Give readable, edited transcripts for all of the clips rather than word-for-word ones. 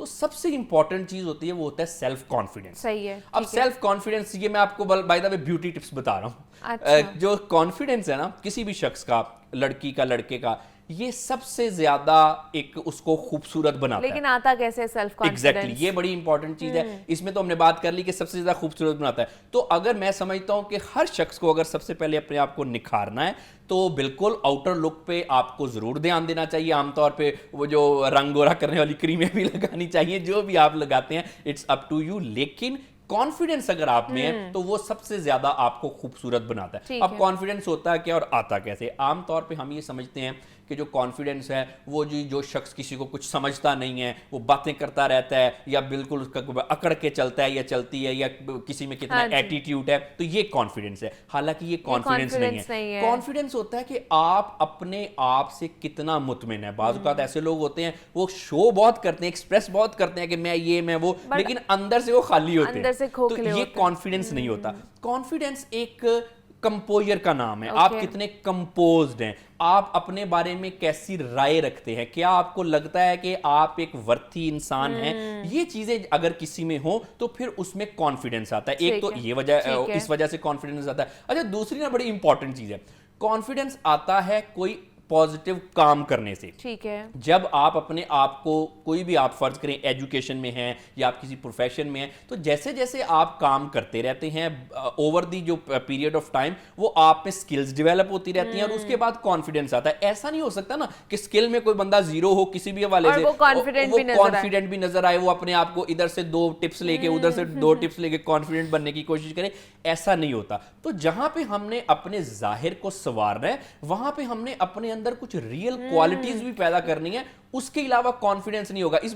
تو سب سے امپورٹنٹ چیز ہوتی ہے وہ ہوتا ہے سیلف کانفیڈنس. صحیح ہے. اب سیلف کانفیڈنس یہ میں آپ کو by the way beauty tips بتا رہا ہوں. جو کانفیڈنس ہے نا کسی بھی شخص کا, لڑکی کا, لڑکے کا, یہ سب سے زیادہ ایک اس کو خوبصورت بناتا ہے. لیکن آتا کیسے سیلف کانفیڈنس؟ ایگزیکٹلی, یہ بڑی امپورٹنٹ چیز ہے. اس میں تو ہم نے بات کر لی کہ سب سے زیادہ خوبصورت بناتا ہے. تو اگر میں سمجھتا ہوں کہ ہر شخص کو اگر سب سے پہلے اپنے آپ کو نکھارنا ہے تو بالکل آؤٹر لک پہ آپ کو ضرور دھیان دینا چاہیے. عام طور پہ وہ جو رنگ گورا کرنے والی کریمیں بھی لگانی چاہیے, جو بھی آپ لگاتے ہیں اٹس اپ ٹو یو. لیکن کانفیڈنس اگر آپ میں ہے تو وہ سب سے زیادہ آپ کو خوبصورت بناتا ہے. اب کانفیڈنس ہوتا ہے کیا اور آتا کیسے؟ عام طور پہ ہم یہ سمجھتے ہیں کہ جو کانفیڈنس ہے وہ جو شخص کسی کو کچھ سمجھتا نہیں ہے, وہ باتیں کرتا رہتا ہے یا بالکل اس کا اکڑ کے چلتا ہے یا چلتی ہے, یا کسی میں کتنا ایٹیٹیوڈ ہے, تو یہ کانفیڈنس ہے. حالانکہ یہ کانفیڈنس نہیں ہے. کانفیڈنس ہوتا ہے کہ آپ اپنے آپ سے کتنا مطمئن ہے. بعض اوقات ایسے لوگ ہوتے ہیں وہ شو بہت کرتے ہیں, ایکسپریس بہت کرتے ہیں کہ میں یہ میں وہ, لیکن اندر سے وہ خالی ہوتے ہیں. تو یہ کانفیڈنس نہیں ہوتا. کانفیڈنس ایک کمپوزر کا نام ہے. آپ کتنے کمپوزڈ ہیں, آپ اپنے بارے میں کیسی رائے رکھتے ہیں, کیا آپ کو لگتا ہے کہ آپ ایک ورتھی انسان ہیں, یہ چیزیں اگر کسی میں ہوں تو پھر اس میں کانفیڈنس آتا ہے. ایک تو یہ وجہ, اس وجہ سے کانفیڈنس آتا ہے. اچھا, دوسری نا بڑی امپورٹنٹ چیز ہے, کانفیڈنس آتا ہے کوئی پازیٹیو کام کرنے سے. ٹھیک ہے. جب آپ اپنے آپ کو کوئی بھی آپ فرض کریں ایجوکیشن میں ہیں یا آپ کسی پروفیشن میں ہیں, تو جیسے جیسے آپ کام کرتے رہتے ہیں اوور دی جو پیریڈ آف ٹائم وہ آپ میں سکلز ڈیولپ ہوتی رہتی ہیں اور اس کے بعد کانفیڈنس آتا ہے. ایسا نہیں ہو سکتا نا کہ سکل میں کوئی بندہ زیرو ہو کسی بھی حوالے سے, وہ کانفیڈنٹ بھی نظر آئے, وہ اپنے آپ کو ادھر سے 2 ٹپس لے کے ادھر سے 2 ٹپس لے کے کانفیڈنٹ بننے کی کوشش کرے. ایسا نہیں ہوتا. تو جہاں پہ ہم نے اپنے ظاہر کو سنوارنا ہے وہاں پہ ہم نے اپنے اندر کچھ ریئل کوالٹیز بھی پیدا کرنی ہے, اس کے علاوہ کانفیڈنس نہیں ہوگا. اس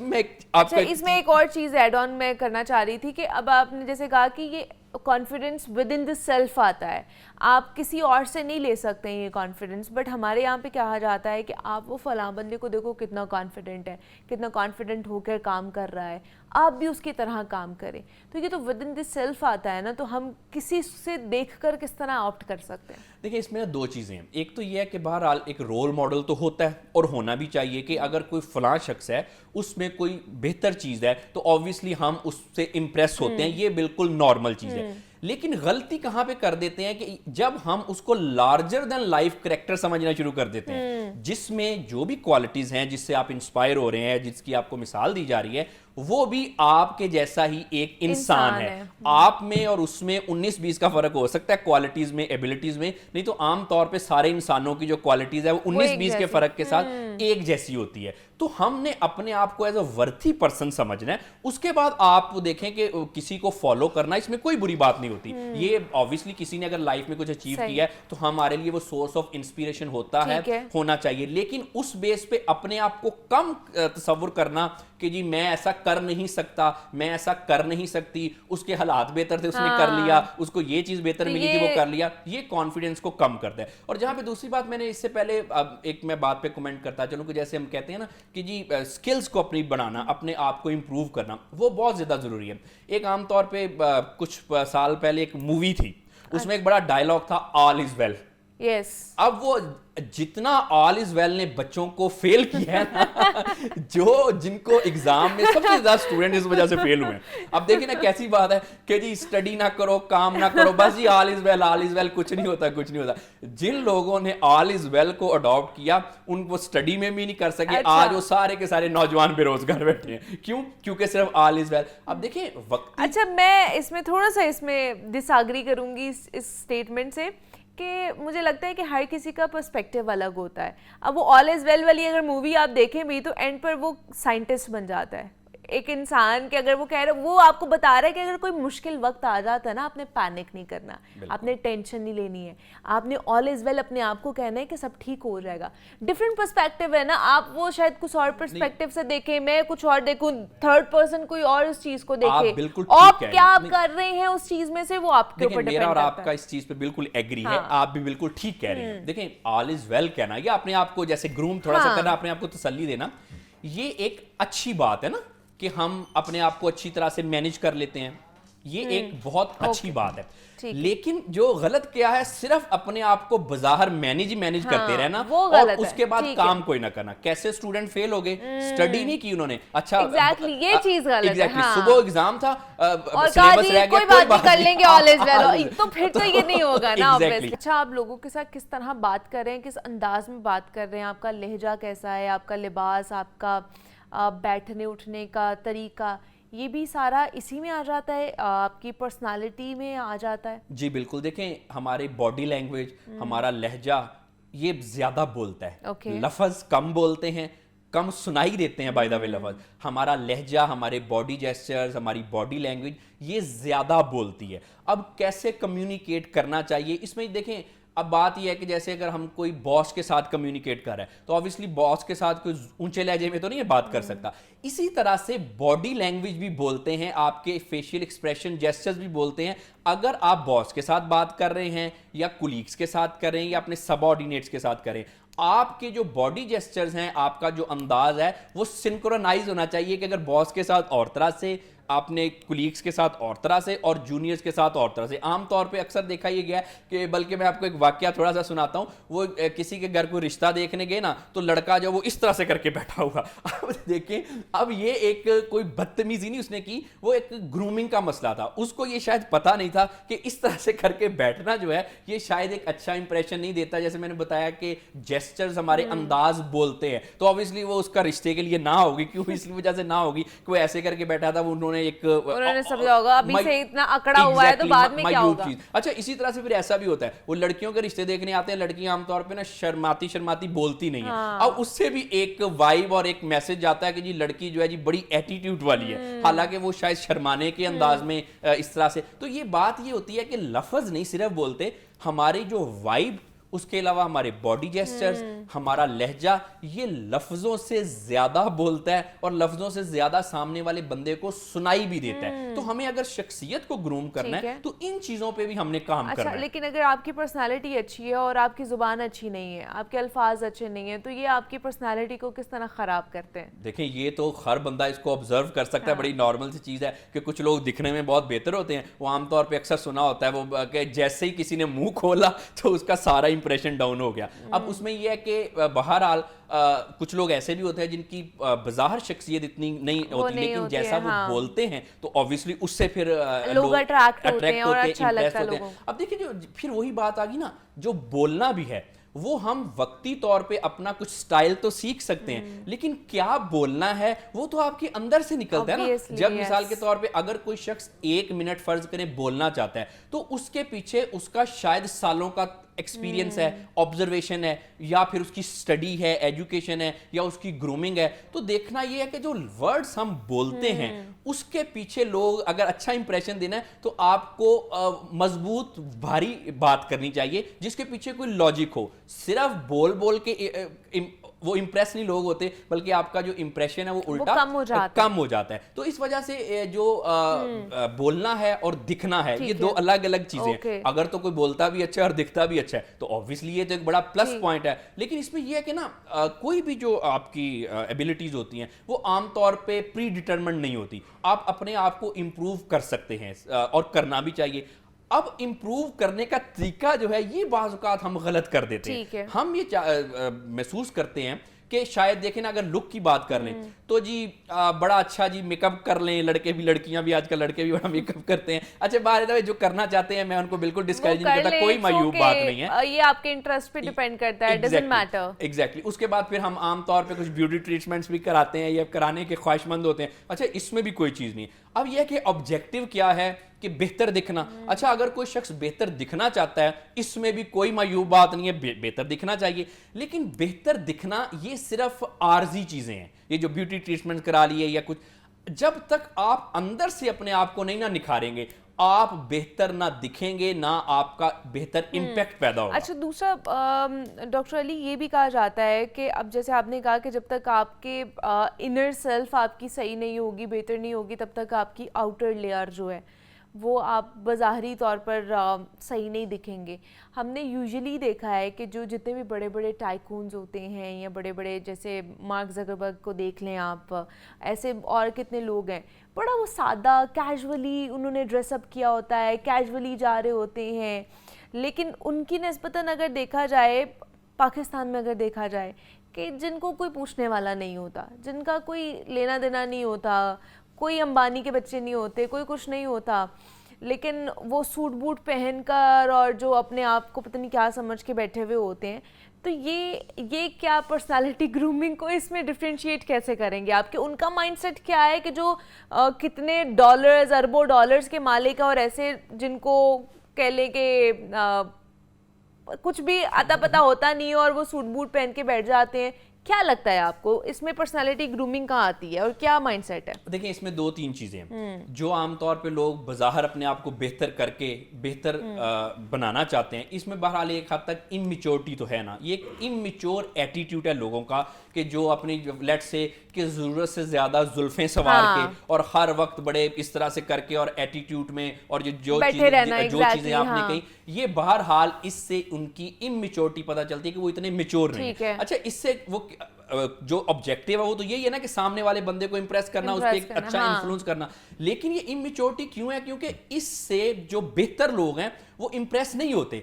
میں ایک اور چیز ایڈ آن میں کرنا چاہ رہی تھی کہ اب آپ نے جیسے کہا کہ یہ confidence with in the self آتا ہے, آپ کسی اور سے نہیں لے سکتے ہیں یہ کانفیڈنس. بٹ ہمارے یہاں پہ کہا جاتا ہے کہ آپ وہ فلاں بندے کو دیکھو کتنا کانفیڈنٹ ہے, کتنا کانفیڈنٹ ہو کر کام کر رہا ہے, آپ بھی اس کی طرح کام کریں. تو یہ تو ود ان دا سیلف آتا ہے نا, تو ہم کسی سے دیکھ کر کس طرح آپٹ کر سکتے ہیں؟ دیکھیں اس میں 2 چیزیں ہیں. ایک تو یہ ہے کہ بہرحال ایک رول ماڈل تو ہوتا ہے اور ہونا بھی چاہیے کہ اگر کوئی فلاں شخص ہے اس میں کوئی بہتر چیز ہے تو آبویسلی ہم اس سے امپریس ہوتے ہیں, یہ بالکل نارمل چیز ہے. لیکن غلطی کہاں پہ کر دیتے ہیں کہ جب ہم اس کو لارجر دین لائف کریکٹر سمجھنا شروع کر دیتے ہیں, جس میں جو بھی کوالٹیز ہیں جس سے آپ انسپائر ہو رہے ہیں, جس کی آپ کو مثال دی جا رہی ہے, وہ بھی آپ کے جیسا ہی ایک انسان ہے. آپ میں اور اس میں 19-20 کا فرق ہو سکتا ہے کوالٹیز میں, ایبلٹیز میں, نہیں تو عام طور پہ سارے انسانوں کی جو کوالٹیز ہے وہ 19-20 کے فرق کے ساتھ ایک جیسی ہوتی ہے. تو ہم نے اپنے آپ کو ایز اے ورتھی پرسن سمجھنا ہے. اس کے بعد آپ دیکھیں کہ کسی کو فالو کرنا اس میں کوئی بری بات نہیں ہوتی. یہ آبویسلی کسی نے اگر لائف میں کچھ اچیو کیا ہے تو ہمارے لیے وہ سورس آف انسپیریشن ہوتا ہے, ہونا چاہیے. لیکن اس بیس پہ اپنے آپ کو کم تصور کرنا کہ جی میں ایسا کر نہیں سکتا, میں ایسا کر نہیں سکتی, اس کے حالات بہتر تھے اس نے کر لیا, اس کو یہ چیز بہتر ملی تھی وہ کر لیا, یہ کانفیڈنس کو کم کرتا ہے. اور جہاں پہ دوسری بات میں نے اس سے پہلے ایک میں بات پہ کمنٹ کرتا چلوں کہ جیسے ہم کہتے ہیں نا کہ جی سکلز کو اپنی بڑھانا, اپنے آپ کو امپروو کرنا, وہ بہت زیادہ ضروری ہے. ایک عام طور پہ کچھ سال پہلے ایک مووی تھی, اس میں ایک بڑا ڈائلاگ تھا آل از ویل. یس. اب وہ جتنا آل از ویل نے بچوں کو فیل کیا ہے نا, جو جن کو ایگزام میں سب سے زیادہ اسٹوڈنٹ اس وجہ سے فیل ہوئے ہیں. اب دیکھیں نا کیسی بات ہے کہ جی اسٹڈی نہ کرو, کام نہ کرو, بس جی آل از ویل, کچھ نہیں ہوتا, کچھ نہیں ہوتا. جن لوگوں نے آل از ویل کو اڈاپٹ کیا ان کو اسٹڈی میں بھی نہیں کر سکے. آج وہ سارے کے سارے نوجوان بے روزگار بیٹھے ہیں. کیوں؟ کیونکہ صرف آل از ویل. اب دیکھیں وقت. اچھا, میں اس میں تھوڑا سا اس میں ڈس ایگری کروں گی اس اسٹیٹمنٹ سے کہ مجھے لگتا ہے کہ ہر کسی کا پرسپیکٹیو الگ ہوتا ہے. اب وہ آل از ویل والی اگر مووی آپ دیکھیں بھی تو اینڈ پر وہ سائنٹسٹ بن جاتا ہے, ایک انسان کے اگر وہ کہہ رہا ہے, وہ آپ کو بتا رہا ہے کہ اگر کوئی مشکل وقت آ جاتا ہے نا, آپ نے پینک نہیں کرنا, آپ نے ٹینشن نہیں لینی ہے, آپ نے آل از ویل اپنے آپ کو کہنا ہے کہ سب ٹھیک ہو جائے گا. ڈفرینٹ پرسپیکٹیو ہے نا, آپ وہ شاید کچھ اور پرسپیکٹیو سے دیکھیں, میں کچھ اور دیکھوں, تھرڈ پرسن کوئی اور اس چیز کو دیکھے, آپ کیا آپ کر رہے ہیں اس چیز میں سے وہ آپ کے اوپر ڈیپینڈ کرتا ہے. میرا اور آپ کا اس چیز پہ بالکل ایگری ہے, آپ بھی بالکل ٹھیک کہہ رہے ہیں. دیکھیں آل از ویل کہنا یا اپنے آپ کو جیسے گروم تھوڑا سا کرنا, اپنے آپ کو تسلی دینا, یہ ایک اچھی بات ہے نا کہ ہم اپنے آپ کو اچھی طرح سے مینیج کر لیتے ہیں. یہ ایک بہت اچھی بات ہے، لیکن جو غلط کیا ہے صرف اپنے آپ کو بظاہر مینیج کرتے رہنا اور اس کے بعد کام کوئی نہ کرنا. کیسے اسٹوڈنٹ فیل ہو گئے؟ اسٹڈی نہیں کی انہوں نے. اچھا یہ چیز غلط ہے. صبح ایگزام تھا، سلیبس رہ گیا، کوئی بات نہیں کر لیں گے آل از ویل، تو پھر تو یہ نہیں ہوگا نا. اچھا آپ لوگوں کے ساتھ کس طرح بات کر رہے ہیں، کس انداز میں بات کر رہے ہیں، آپ کا لہجہ کیسا ہے، آپ کا لباس، آپ کا بیٹھنے اٹھنے کا طریقہ، یہ بھی سارا اسی میں آ جاتا ہے، آپ کی پرسنالٹی میں آ جاتا ہے؟ جی بالکل. دیکھیں ہماری باڈی لینگویج، ہمارا لہجہ یہ زیادہ بولتا ہے، لفظ کم بولتے ہیں، کم سنائی دیتے ہیں بائی دا وے لفظ. ہمارا لہجہ، ہمارے باڈی جیسچرز، ہماری باڈی لینگویج یہ زیادہ بولتی ہے. اب کیسے کمیونیکیٹ کرنا چاہیے اس میں دیکھیں. اب بات یہ ہے کہ جیسے اگر ہم کوئی باس کے ساتھ کمیونیکیٹ کر رہے ہیں تو obviously باس کے ساتھ کوئی اونچے لہجے میں تو نہیں بات کر سکتا. اسی طرح سے باڈی لینگویج بھی بولتے ہیں، آپ کے فیشیل ایکسپریشن جیسچرز بھی بولتے ہیں. اگر آپ باس کے ساتھ بات کر رہے ہیں یا کولیگز کے ساتھ کر رہے ہیں یا اپنے سب آرڈینیٹس کے ساتھ کریں، آپ کے جو باڈی جیسچرز ہیں، آپ کا جو انداز ہے وہ سنکرونائز ہونا چاہیے کہ اگر باس کے ساتھ اور طرح سے، آپ نے کولیگز کے ساتھ اور طرح سے اور جونیئرز کے ساتھ اور طرح سے. عام طور پہ اکثر دیکھا یہ گیا ہے کہ بلکہ میں آپ کو ایک واقعہ تھوڑا سا سناتا ہوں. وہ کسی کے گھر کو رشتہ دیکھنے گئے نا تو لڑکا جو وہ اس طرح سے کر کے بیٹھا ہوا. اب دیکھیں اب یہ ایک کوئی بدتمیزی نہیں اس نے کی، وہ ایک گرومنگ کا مسئلہ تھا. اس کو یہ شاید پتہ نہیں تھا کہ اس طرح سے کر کے بیٹھنا جو ہے یہ شاید ایک اچھا امپریشن نہیں دیتا. جیسے میں نے بتایا کہ جیسچرز ہمارے انداز بولتے ہیں، تو obviously وہ اس کا رشتے کے لیے نہ ہوگی. کیوں؟ اس وجہ سے نہ ہوگی کہ وہ ایسے کر کے بیٹھا تھا، انہوں نے انہوں نے سمجھا ہوگا ابھی سے اتنا اکڑا ہوا ہے تو بعد میں کیا ہوگا. اچھا اسی طرح سے پھر ایسا بھی ہوتا ہے، وہ لڑکیوں کے رشتے دیکھنے آتے ہیں، لڑکیاں عام طور پہ نا شرماتی بولتی نہیں ہیں. اب اس سے بھی ایک وائب اور ایک میسج آتا ہے کہ جی لڑکی جو ہے جی بڑی ایٹیٹیوڈ والی ہے، حالانکہ وہ شاید شرمانے کے انداز میں اس طرح سے. تو یہ بات یہ ہوتی ہے کہ لفظ نہیں صرف بولتے، ہماری جو وائب، اس کے علاوہ ہمارے باڈی جیسچرز، ہمارا لہجہ یہ لفظوں سے زیادہ بولتا ہے اور لفظوں سے زیادہ سامنے والے بندے کو سنائی بھی دیتا ہے. تو ہمیں اگر شخصیت کو گروم کرنا ہے تو ان چیزوں پہ بھی ہم نے کام کرنا ہے. لیکن اگر آپ کی پرسنالٹی اچھی ہے اور آپ کی زبان اچھی نہیں ہے، آپ کے الفاظ اچھے نہیں ہیں، تو یہ آپ کی پرسنالٹی کو کس طرح خراب کرتے ہیں؟ دیکھیں یہ تو ہر بندہ اس کو آبزرو کر سکتا ہے، بڑی نارمل سی چیز ہے کہ کچھ لوگ دکھنے میں بہت بہتر ہوتے ہیں. وہ عام طور پہ اکثر سنا ہوتا ہے وہ کہ جیسے ہی کسی نے منہ کھولا تو اس کا سارا امپریشن ڈاؤن ہو گیا. اب اس میں یہ ہے کہ بہرحال کچھ لوگ ایسے بھی ہوتے ہیں جن کی بظاہر شخصیت اتنی نہیں ہوتی، لیکن جیسا وہ بولتے ہیں تو obviously اس سے پھر لوگ اٹریکٹ ہوتے ہیں اور اچھا لگتا ہے لوگوں کو. اب دیکھیں جو پھر وہی بات آ گئی نا، جو بولنا بھی ہے وہ ہم وقتی طور پہ اپنا کچھ سٹائل تو سیکھ سکتے ہیں، لیکن کیا بولنا ہے وہ تو آپ کے اندر سے نکلتا ہے نا. جب مثال کے طور پہ اگر کوئی شخص 1 منٹ فرض کریں بولنا چاہتا ہے تو اس کے پیچھے اس کا شاید سالوں کا ایکسپیرینس ہے، آبزرویشن ہے، یا پھر اس کی اسٹڈی ہے، ایجوکیشن ہے، یا اس کی گرومنگ ہے. تو دیکھنا یہ ہے کہ جو ورڈز ہم بولتے ہیں اس کے پیچھے لوگ اگر اچھا امپریشن دینا ہے تو آپ کو مضبوط بھاری بات کرنی چاہیے جس کے پیچھے کوئی لاجک ہو. صرف بول کے وہ امپریس نہیں لوگ ہوتے، بلکہ آپ کا جو امپریشن ہے وہ الٹا کم ہو جاتا ہے. تو اس وجہ سے جو بولنا ہے اور دکھنا ہے یہ دو الگ الگ چیزیں ہیں. اگر تو کوئی بولتا بھی اچھا ہے اور دکھتا بھی اچھا ہے تو obviously یہ تو ایک بڑا پلس پوائنٹ ہے. لیکن اس میں یہ ہے کہ نا کوئی بھی جو آپ کی ایبلٹیز ہوتی ہیں وہ عام طور پہ پری ڈیٹرمنڈ نہیں ہوتی. آپ اپنے آپ کو امپروو کر سکتے ہیں اور کرنا بھی چاہیے. اب امپروو کرنے کا طریقہ جو ہے یہ بعض اوقات ہم غلط کر دیتے ہیں. ہم یہ محسوس کرتے ہیں کہ شاید دیکھیں نا اگر لک کی بات کر لیں تو جی بڑا اچھا جی میک اپ کر لیں، لڑکے بھی لڑکیاں بھی، آج کل لڑکے بھی بڑا میک اپ کرتے ہیں. اچھا باہر جو کرنا چاہتے ہیں میں ان کو بالکل ڈسکریج نہیں کرتا، کوئی معیوب بات نہیں ہے، یہ آپ کے انٹرسٹ پہ ڈیپینڈ کرتا ہے، ڈزنٹ میٹر. ایگزیکٹلی. اس کے بعد پھر ہم عام طور پہ کچھ بیوٹی ٹریٹمنٹس بھی کراتے ہیں یا کرانے کے خواہش مند ہوتے ہیں. اچھا اس میں بھی کوئی چیز نہیں. اب یہ کہ آبجیکٹیو کیا ہے کہ بہتر دکھنا. اچھا اگر کوئی شخص بہتر دکھنا چاہتا ہے اس میں بھی کوئی معیوب بات نہیں ہے، بہتر دکھنا چاہیے. لیکن بہتر دکھنا یہ صرف عارضی چیزیں ہیں، یہ جو بیوٹی ٹریٹمنٹ کرا لیے یا کچھ، جب تک آپ اندر سے اپنے آپ کو نہیں نہ نکھاریں گے آپ بہتر نہ دکھیں گے، نہ آپ کا بہتر امپیکٹ پیدا ہوگا. اچھا دوسرا ڈاکٹر علی یہ بھی کہا جاتا ہے کہ اب جیسے آپ نے کہا کہ جب تک آپ کے انر سیلف آپ کی صحیح نہیں ہوگی، بہتر نہیں ہوگی، تب تک آپ کی آؤٹر لیئر جو ہے وہ آپ بظاہری طور پر صحیح نہیں دکھیں گے. ہم نے یوزلی دیکھا ہے کہ جو جتنے بھی بڑے بڑے ٹائکونز ہوتے ہیں یا بڑے بڑے جیسے مارک زکربرگ کو دیکھ لیں آپ, ایسے اور کتنے لوگ ہیں, بڑا وہ سادہ کیجولی انہوں نے ڈریس اپ کیا ہوتا ہے, کیجولی جا رہے ہوتے ہیں. لیکن ان کی نسبتاً اگر دیکھا جائے, پاکستان میں اگر دیکھا جائے کہ جن کو کوئی پوچھنے والا نہیں ہوتا, جن کا کوئی لینا دینا نہیں ہوتا, کوئی امبانی کے بچے نہیں ہوتے, کوئی کچھ نہیں ہوتا, لیکن وہ سوٹ بوٹ پہن کر اور جو اپنے آپ کو پتہ نہیں کیا سمجھ کے بیٹھے ہوئے ہوتے ہیں, تو یہ کیا پرسنالٹی گرومنگ کو اس میں ڈفرینشیٹ کیسے کریں گے آپ, کہ ان کا مائنڈ سیٹ کیا ہے کہ جو کتنے ڈالرز اربوں ڈالرز کے مالک ہیں, اور ایسے جن کو کہہ لیں کہ کچھ بھی آتا پتا ہوتا نہیں اور وہ سوٹ بوٹ پہن کے بیٹھ جاتے ہیں. کیا لگتا ہے آپ کو اس میں پرسنالٹی گرومنگ کہاں آتی ہے اور کیا مائنڈ سیٹ ہے؟ دیکھیں اس میں دو تین چیزیں ہیں. جو عام طور پہ لوگ بظاہر اپنے آپ کو بہتر کر کے بہتر بنانا چاہتے ہیں, اس میں بہرحال ایک حد تک اممیچورٹی تو ہے نا, یہ ایک اممیچور ایٹیٹیوڈ ہے لوگوں کا کہ جو اپنی لیٹ سے کہ ضرورت سے زیادہ زلفیں سنوار کے اور ہر وقت بڑے اس طرح سے کر کے اور ایٹیٹیوڈ میں اور جو چیزیں آپ نے کہی, یہ بہرحال اس سے ان کی اممیچورٹی پتہ چلتی ہے کہ وہ اتنے میچور نہیں ہیں. اچھا اس سے وہ جو آبجیکٹیو ہے وہ تو یہی ہے نا کہ سامنے والے بندے کو امپریس کرنا, اس پہ ایک اچھا انفلوئنس کرنا. لیکن یہ اممیچورٹی کیوں ہے؟ کیونکہ اس سے جو بہتر لوگ ہیں وہ امپریس نہیں ہوتے.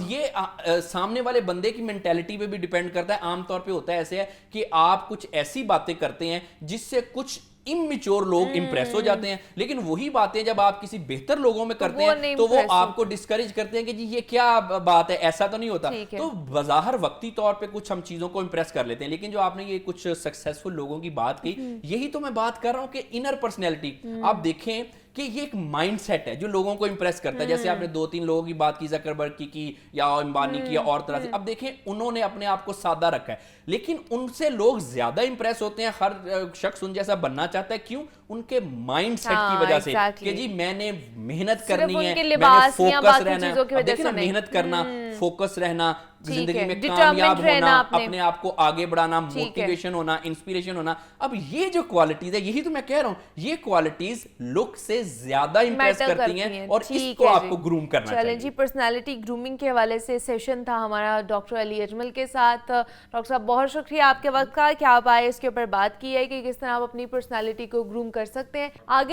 یہ سامنے والے بندے کی مینٹیلٹی پہ بھی ڈیپینڈ کرتا ہے. عام طور پہ ہوتا ہے ایسے ہے کہ آپ کچھ ایسی باتیں کرتے ہیں جس سے کچھ اممیچور لوگ امپریس ہو جاتے ہیں, لیکن وہی باتیں جب آپ کسی بہتر لوگوں میں کرتے ہیں تو وہ آپ کو ڈسکریج کرتے ہیں کہ جی یہ کیا بات ہے, ایسا تو نہیں ہوتا. تو بظاہر وقتی طور پہ کچھ ہم چیزوں کو امپریس کر لیتے ہیں, لیکن جو آپ نے یہ کچھ سکسیسفل لوگوں کی بات کی, یہی تو میں بات کر رہا ہوں کہ انر پرسنالٹی. آپ دیکھیں کہ یہ ایک مائنڈ سیٹ ہے جو لوگوں کو امپریس کرتا ہے. جیسے آپ نے دو تین لوگوں کی بات کی, زکربرگ کی یا امبانی کی یا اور طرح سے. اب دیکھیں انہوں نے اپنے آپ کو سادہ رکھا ہے, لیکن ان سے لوگ زیادہ امپریس ہوتے ہیں. ہر شخص ان جیسا بننا چاہتا ہے. کیوں؟ ان کے مائنڈ سیٹ کی وجہ سے کہ جی میں نے محنت کرنی ہے, میں نے فوکس رہنا ہے. دیکھیں نا, محنت کرنا, فوکس رہنا, زندگی میں کامیاب ہونا, اپنے آپ کو آگے بڑھانا, موٹیویشن ہونا, انسپیریشن ہونا. اب یہ جو کوالٹیز ہے, یہی تو میں کہہ رہا ہوں, یہ کوالٹیز لک سے زیادہ امپریس کرتی ہیں اور اس کو آپ کو گروم کرنا چاہیے. چلیں جی, پرسنالٹی گرومنگ کے حوالے سے سیشن تھا ہمارا ڈاکٹر علی اجمل کے ساتھ. ڈاکٹر صاحب بہت شکریہ آپ کے وقت کا کہ آپ آئے, اس کے اوپر بات کی ہے کہ کس طرح آپ اپنی پرسنالٹی کو گروم کر سکتے ہیں. آگے